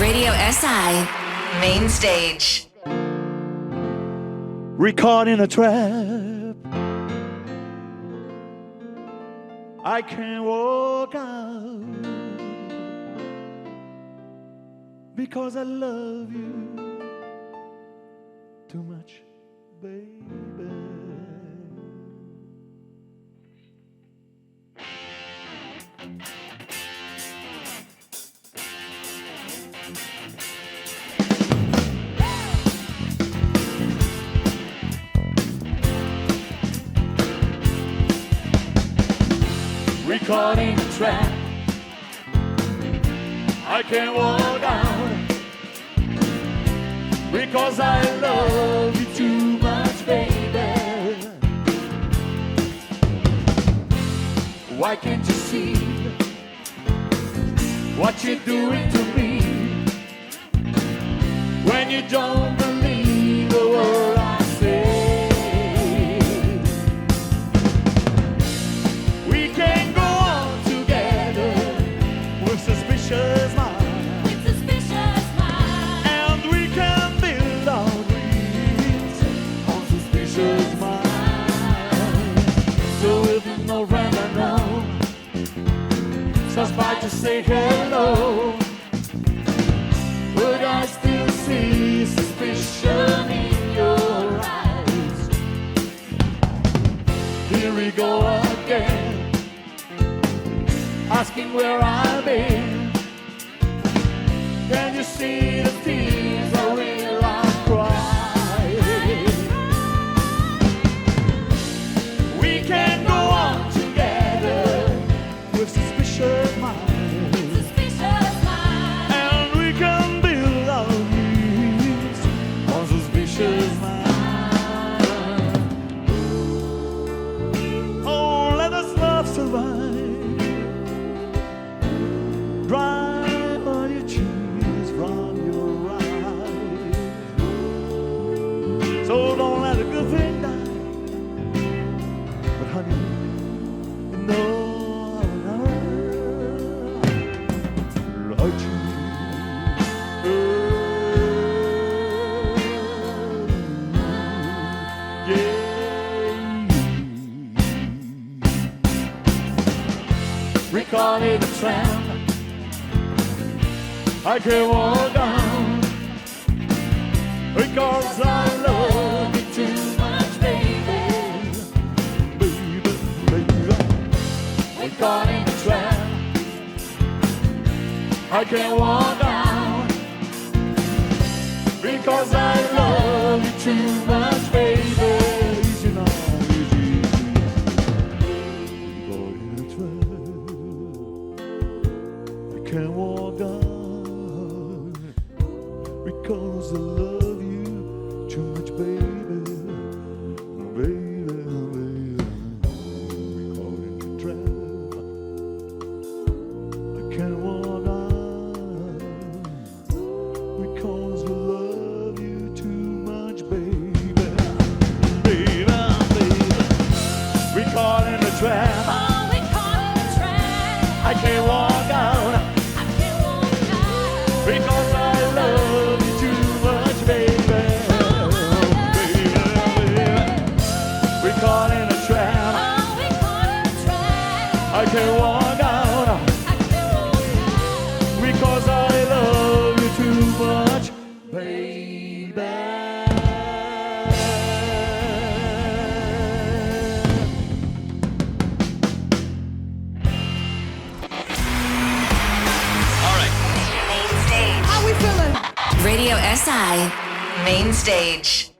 Radio SI Main Stage. Recording in a trap. I can't walk out because I love you too much, baby. Caught in a trap. I can't walk out because I love you too much, baby. Why can't you see what you're doing to me when you don't believe a word I say? We can't go suspicious mind. With suspicious mind. And we can build our dreams on suspicious mind. So if you know friend I know, just by to say hello, would I still see suspicion in your eyes? Here we go again, asking where I've been. Can you see the tears I will cry? We can go on together with suspicious mind. Suspicious mind. And we can build our dreams on suspicious mind. Oh, let us love survive. Dry on your cheeks from your eyes. So don't let a good thing die. But honey, you know I'll hurt you. Yeah. We call it a tramp. I can't walk on because I love you too much, baby. Baby, baby. We're caught in a trap. I can't walk on because I love you too much, baby. You know, we're caught in a trap. I can't walk on because I love you too much, baby, baby, baby. We caught in the trap. I can't walk on because I love you too much, baby, baby, baby. We caught in the trap. Oh, we caught in a trap. I can't walk out because I love you too much, baby. We caught in a trap. Oh, we caught in a trap. I can't walk out because I love you too much, baby. Radio SI Main Stage.